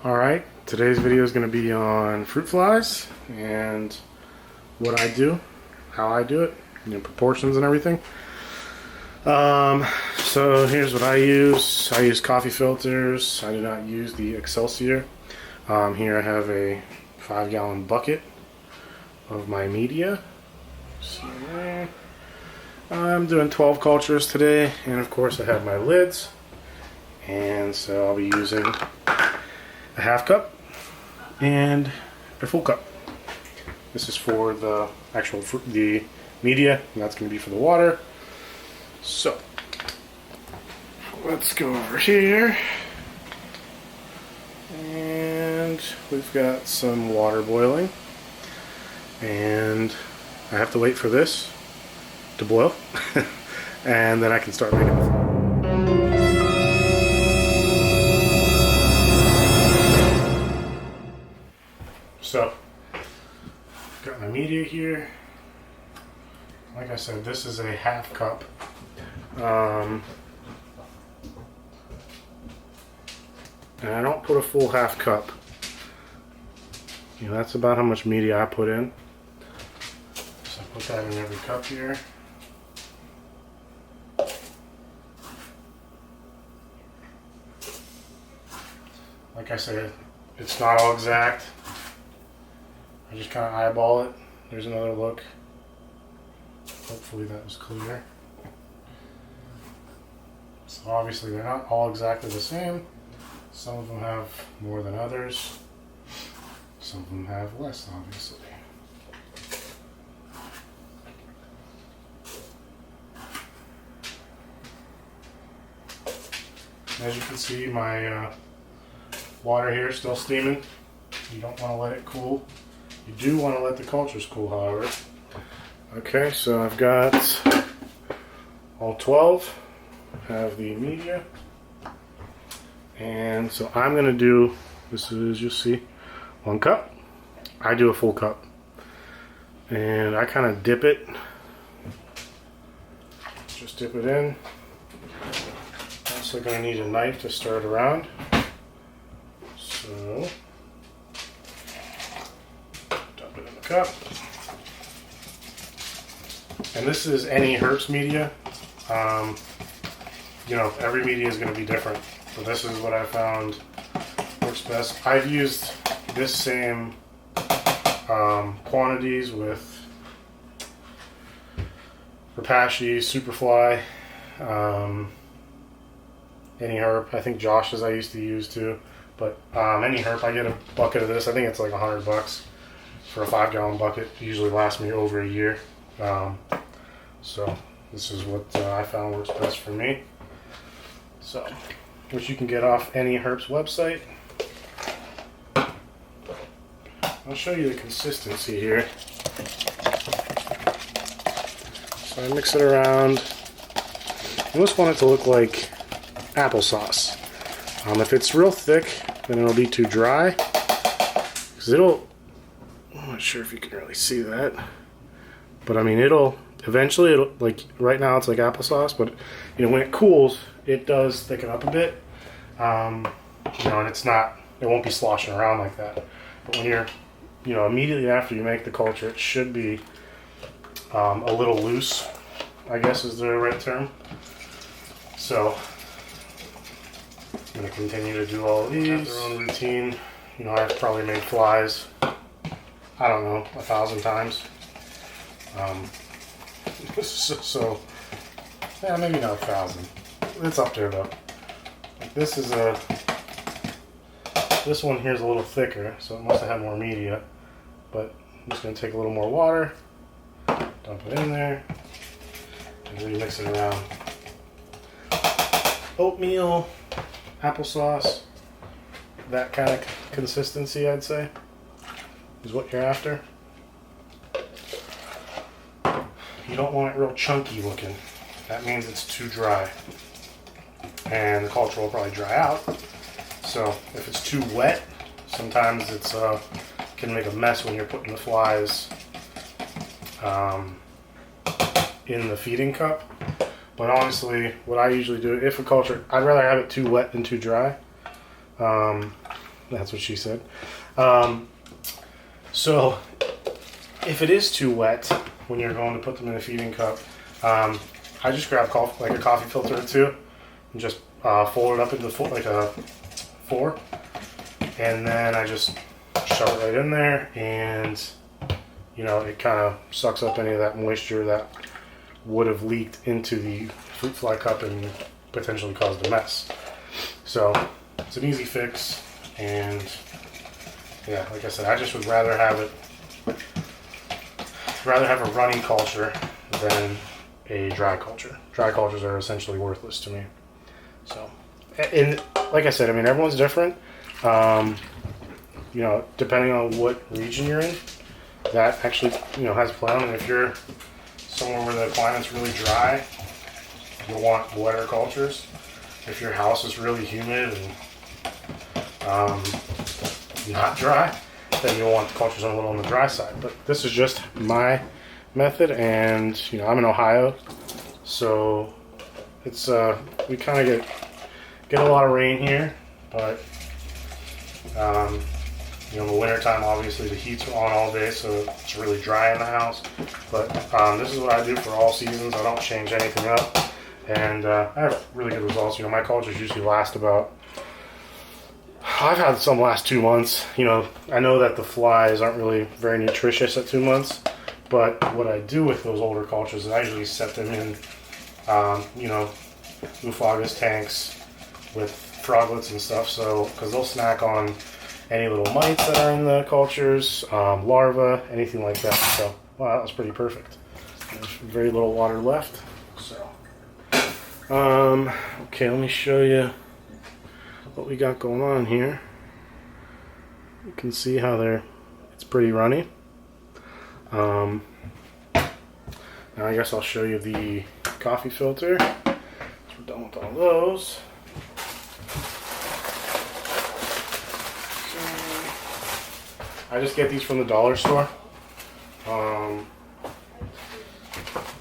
Alright, today's video is going to be on fruit flies and what I do, how I do it, proportions and everything. So here's what I use. I use coffee filters. I do not use the Excelsior. Here I have a 5-gallon bucket of my media. See there. I'm doing 12 cultures today, and of course I have my lids. And so I'll be using a half cup and a full cup. This is for the actual the media, and that's going to be for the water. So let's go over here, and we've got some water boiling, and I have to wait for this to boil and then I can start making the fly. So, got my media here. Like I said, this is a half cup. And I don't put a full half cup. That's about how much media I put in. So I put that in every cup here. Like I said, it's not all exact. I just kind of eyeball it. There's another look. Hopefully that was clear. So obviously they're not all exactly the same. Some of them have more than others. Some of them have less, obviously. As you can see, my water here is still steaming. You don't want to let it cool. You do want to let the cultures cool, however. Okay, so I've got all 12. Have the media. And so I'm going to do, this is, you'll see, 1 cup. I do a full cup. And I kind of dip it. Just dip it in. Also going to need a knife to stir it around. So, dump it in the cup. And this is any herbs media. Every media is going to be different. So this is what I found works best. I've used this same quantities with Rapashi, Superfly, any herb. I think Josh's I used to use too. But any herb, I get a bucket of this. I think it's like $100 for a 5-gallon bucket. It usually lasts me over a year. So this is what I found works best for me. So, which you can get off any herb's website. I'll show you the consistency here. So I mix it around. I almost want it to look like applesauce. If it's real thick, then it'll be too dry. Because I'm not sure if you can really see that. But I mean, eventually, like right now it's like applesauce, but when it cools, it does thicken up a bit. And it won't be sloshing around like that. But when you're, immediately after you make the culture, it should be a little loose, I guess is the right term. So, I'm going to continue to do all of these. Have their own routine. I've probably made flies, I don't know, 1,000 times. So, yeah, maybe not 1,000. It's up there though. This one here is a little thicker, so it must have had more media. But I'm just going to take a little more water, dump it in there, and remix it around. Oatmeal, applesauce, that kind of consistency, I'd say, is what you're after. You don't want it real chunky looking. That means it's too dry. And the culture will probably dry out. So if it's too wet, sometimes it's can make a mess when you're putting the flies in the feeding cup. But honestly, what I usually do, if a culture, I'd rather have it too wet than too dry. That's what she said. So if it is too wet when you're going to put them in a feeding cup, I just grab like a coffee filter or two and just fold it up into like a 4, and then I just shove it right in there, and you know, it kind of sucks up any of that moisture that would have leaked into the fruit fly cup and potentially caused a mess. So it's an easy fix, and yeah, like I said, I just would rather have a running culture than a dry culture. Dry cultures are essentially worthless to me. So, and like I said, I mean, everyone's different. You know, depending on what region you're in, that actually, you know, has a play on. And if you're somewhere where the climate's really dry, you'll want wetter cultures. If your house is really humid and not dry, then you'll want the cultures a little on the dry side. But this is just my method, and you know, I'm in Ohio, so it's we kind of get a lot of rain here, but you know, in the wintertime, obviously the heat's on all day, so it's really dry in the house. But this is what I do for all seasons. I don't change anything up, and I have really good results. You know, my cultures usually last about, I've had some last 2 months. You know, I know that the flies aren't really very nutritious at 2 months, but what I do with those older cultures is I usually set them in, you know, Uflagus tanks with froglets and stuff, so because they'll snack on any little mites that are in the cultures, larvae, anything like that. So, wow, that was pretty perfect. There's very little water left. So, okay, let me show you what we got going on here. You can see how it's pretty runny. Now I guess I'll show you the coffee filter. So we're done with all those. I just get these from the dollar store. I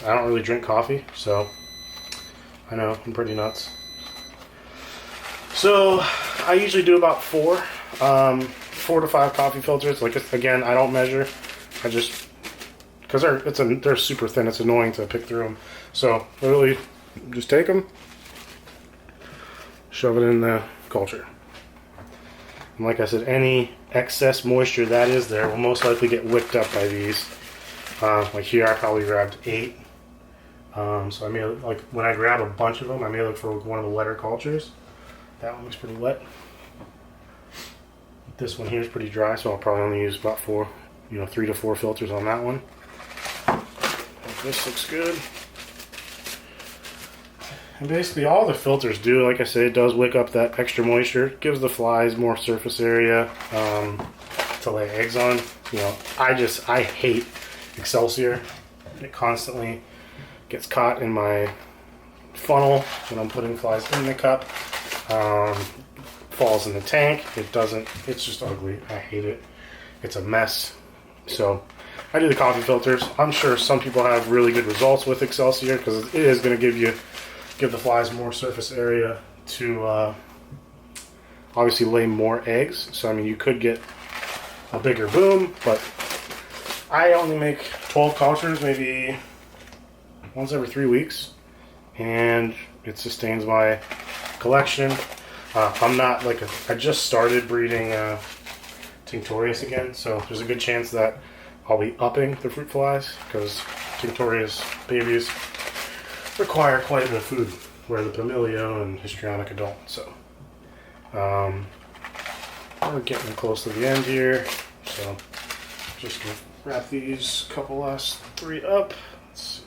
don't really drink coffee, so I know I'm pretty nuts. So I usually do about 4 to 5 coffee filters. Like, again, I don't measure. I just, because they're super thin. It's annoying to pick through them. So literally, just take them, shove it in the culture. And like I said, any excess moisture that is there will most likely get wicked up by these. Like here, I probably grabbed 8. So I may, like, when I grab a bunch of them, I may look for one of the wetter cultures. That one looks pretty wet. This one here is pretty dry, so I'll probably only use about 4, you know, 3 to 4 filters on that one. This looks good. And basically all the filters do, like I said, it does wick up that extra moisture. It gives the flies more surface area to lay eggs on. You know, I hate excelsior. It constantly gets caught in my funnel when I'm putting flies in the cup. Falls in the tank. It's just ugly. I hate it. It's a mess. So I do the coffee filters. I'm sure some people have really good results with excelsior because it is going to give the flies more surface area to obviously lay more eggs. So I mean, you could get a bigger boom, but I only make 12 cultures maybe once every 3 weeks, and it sustains my collection. I'm not like I just started breeding Tinctorius again, so there's a good chance that I'll be upping the fruit flies because Tinctorius babies require quite a bit of food, where the Pamilio and Histrionica don't. So we're getting close to the end here, so just gonna wrap these last 3 up. Let's see.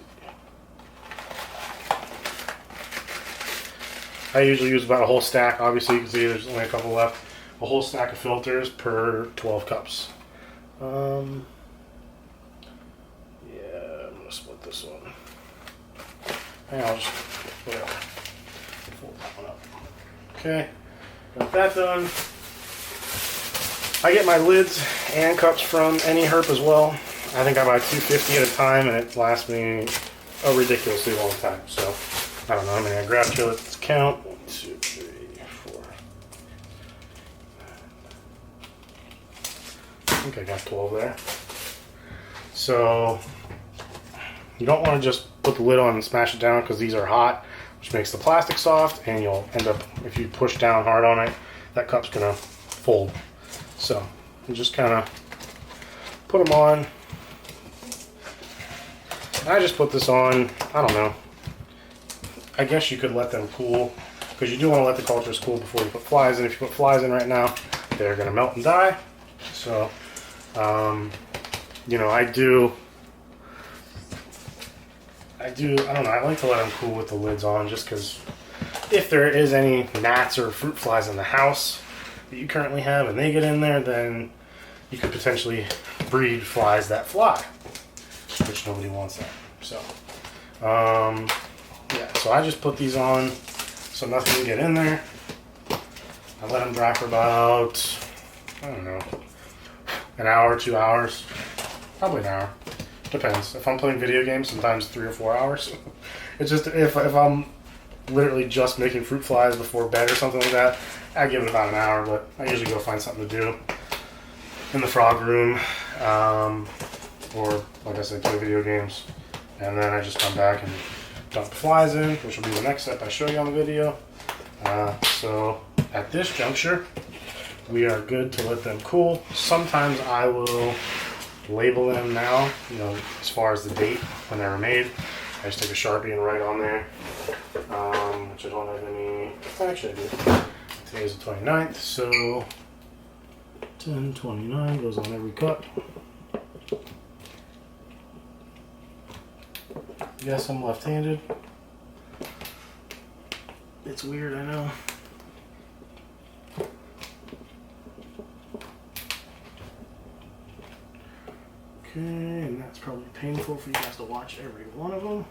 I usually use about a whole stack. Obviously, you can see there's only a couple left. A whole stack of filters per 12 cups. Yeah, I'm gonna split this one. And I'll just fold that one up. Okay, got that done. I get my lids and cups from Any Herp as well. I think I buy 250 at a time, and it lasts me a ridiculously long time. So I don't know how many I grabbed here. Let's count. 1, 2, 3, 4. think I got 12 there. So you don't want to just put the lid on and smash it down because these are hot, which makes the plastic soft, and you'll end up, if you push down hard on it, that cup's gonna fold. So you just kind of put them on. I just put this on, I don't know, I guess you could let them cool, because you do want to let the cultures cool before you put flies in. If you put flies in right now, they're going to melt and die. So, you know, I don't know, I like to let them cool with the lids on, just because if there is any gnats or fruit flies in the house that you currently have and they get in there, then you could potentially breed flies that fly, which nobody wants that. So, yeah, so I just put these on so nothing can get in there. I let them dry for about, I don't know, an hour, 2 hours, probably an hour. Depends. If I'm playing video games, sometimes 3 or 4 hours. It's just if I'm literally just making fruit flies before bed or something like that, I give it about an hour, but I usually go find something to do in the frog room, or like I said, play video games, and then I just come back and dump the flies in, which will be the next step I show you on the video. So at this juncture, we are good to let them cool. Sometimes I will label them now, you know, as far as the date when they were made. I just take a Sharpie and write on there, which I don't have any, actually I do. Today's the 29th, so 10/29 goes on every cup. Yes, I'm left-handed. It's weird, I know. Okay, and that's probably painful for you guys to watch every one of them.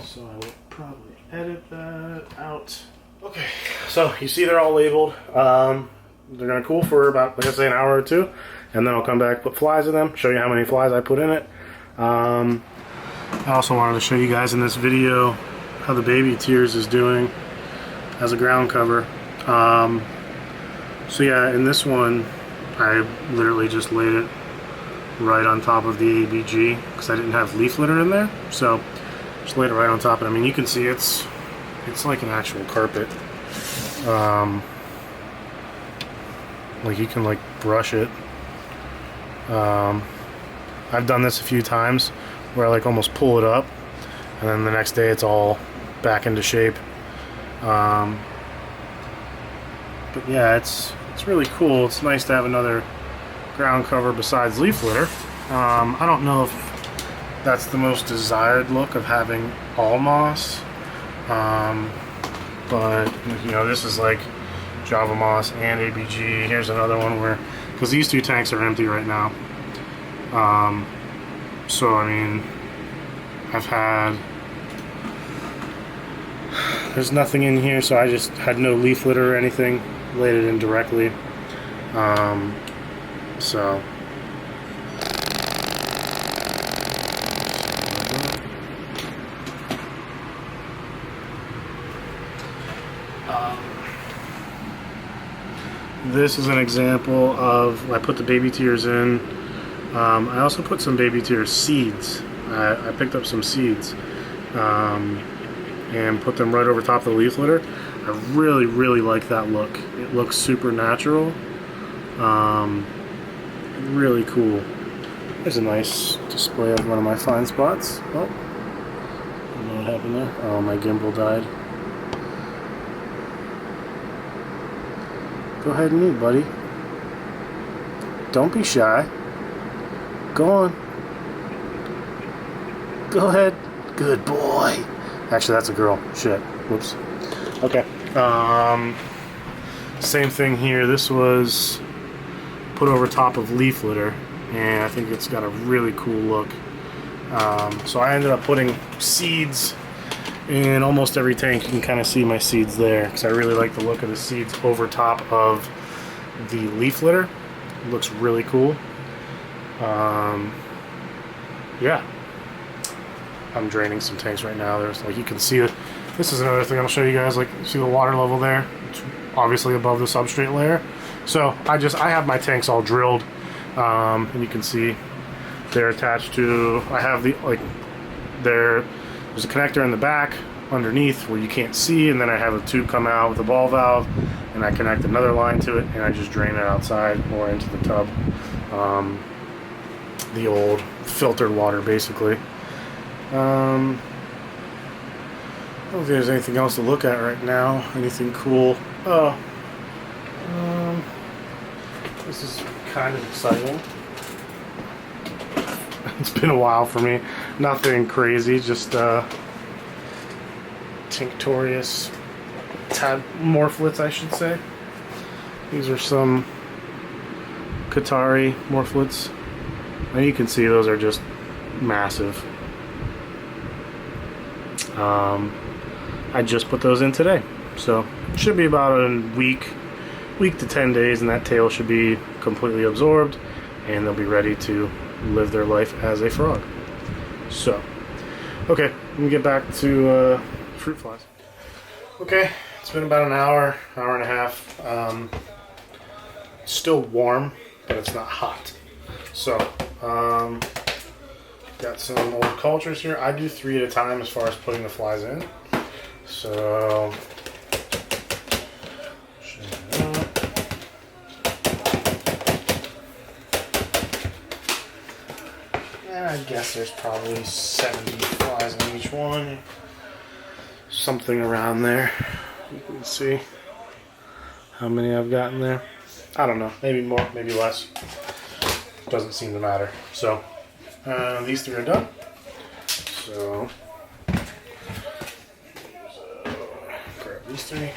So I will probably edit that out. Okay, so you see they're all labeled. They're gonna cool for about, like I say, an hour or two, and then I'll come back, put flies in them, show you how many flies I put in it. I also wanted to show you guys in this video how the baby tears is doing as a ground cover. So yeah, in this one, I literally just laid it right on top of the ABG because I didn't have leaf litter in there. So just laid it right on top. And I mean, you can see it's like an actual carpet. Like you can like brush it. I've done this a few times where I like almost pull it up, and then the next day it's all back into shape. But yeah, it's really cool. It's nice to have another ground cover besides leaf litter. I don't know if that's the most desired look of having all moss, but you know, this is like Java moss and ABG. Here's another one where, because these two tanks are empty right now. So I mean, there's nothing in here, so I just had no leaf litter or anything, laid it in directly. So this is an example of, I put the baby tears in. I also put some baby tear seeds. I picked up some seeds and put them right over top of the leaf litter. I really like that look. It looks super natural. Really cool. There's a nice display of one of my fine spots. Oh, I don't know what happened there. Oh, my gimbal died. Go ahead and eat, buddy. Don't be shy. Go on. Go ahead. Good boy. Actually, that's a girl. Shit. Whoops. Okay. Same thing here. This was put over top of leaf litter, and I think it's got a really cool look. So I ended up putting seeds in almost every tank. You can kind of see my seeds there because I really like the look of the seeds over top of the leaf litter. It looks really cool. Yeah, I'm draining some tanks right now. There's, like, you can see it. This is another thing I'll show you guys. Like, see the water level there? It's obviously above the substrate layer. So I have my tanks all drilled And you can see they're attached to, I have the, like, there's a connector in the back underneath where you can't see, and then I have a tube come out with a ball valve, and I connect another line to it, and I just drain it outside or into the tub. The old filtered water, basically. I don't think there's anything else to look at right now. Anything cool? Oh, this is kind of exciting. It's been a while for me. Nothing crazy, just tinctorius morphlets, I should say. These are some Qatari morphlets. And you can see those are just massive. I just put those in today, so it should be about a week to 10 days, and that tail should be completely absorbed, and they'll be ready to live their life as a frog. So, okay, let me get back to fruit flies. Okay, it's been about an hour and a half. It's still warm, but it's not hot. So, got some old cultures here. I do 3 at a time as far as putting the flies in. So, I guess there's probably 70 flies in each one. Something around there. You can see how many I've got in there. I don't know. Maybe more, maybe less. Doesn't seem to matter. So, these 3 are done. So, grab these 3.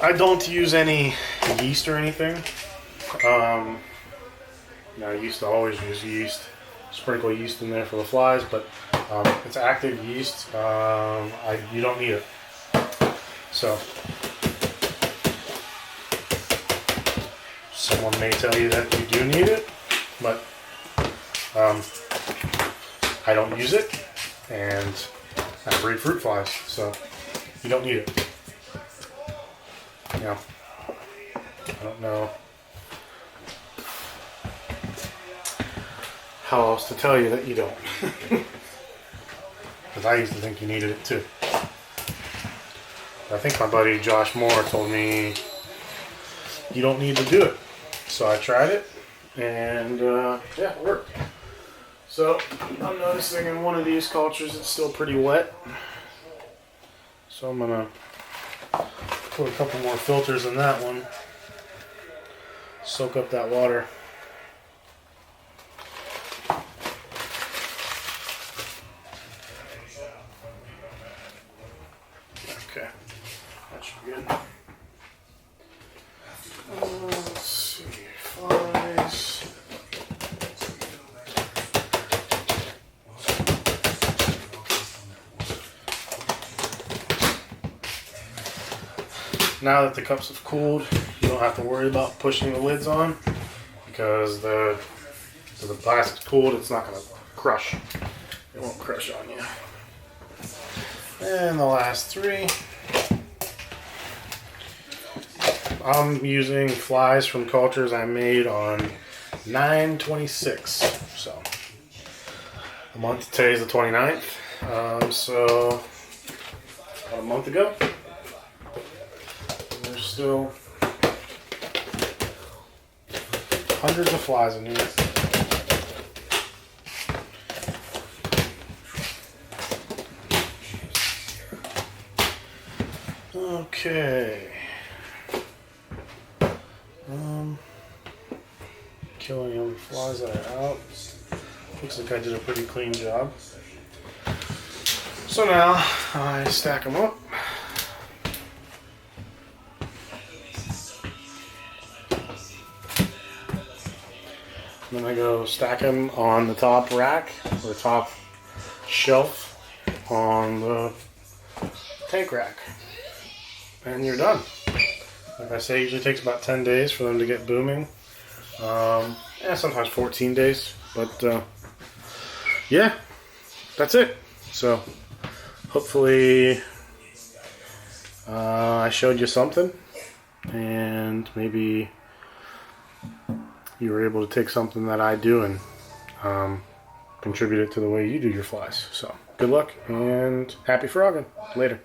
I don't use any yeast or anything. I used to always use yeast, sprinkle yeast in there for the flies, but it's active yeast. You don't need it. So, someone may tell you that you do need it, but I don't use it, and I breed fruit flies, so you don't need it. Yeah, I don't know how else to tell you that you don't. Because I used to think you needed it too. I think my buddy Josh Moore told me you don't need to do it. So I tried it, and yeah, it worked. So I'm noticing in one of these cultures it's still pretty wet. So I'm gonna put a couple more filters in that one. Soak up that water. Okay, that should be good. Let's see, flies. Now that the cups have cooled, you don't have to worry about pushing the lids on, because the plastic's cooled, it's not going to crush. It won't crush on you. And the last 3. I'm using flies from cultures I made on 9/26. So, the month, today's the 29th. So, about a month ago. There's still hundreds of flies in here. Okay. Killing all the flies that are out. Looks like I did a pretty clean job. So now I stack them up. Then I go stack them on the top rack or top shelf on the tank rack. And you're done. Like I say, it usually takes about 10 days for them to get booming. Yeah, sometimes 14 days. But yeah, that's it. So hopefully I showed you something. and maybe you were able to take something that I do and contribute it to the way you do your flies. So good luck and happy frogging. Later.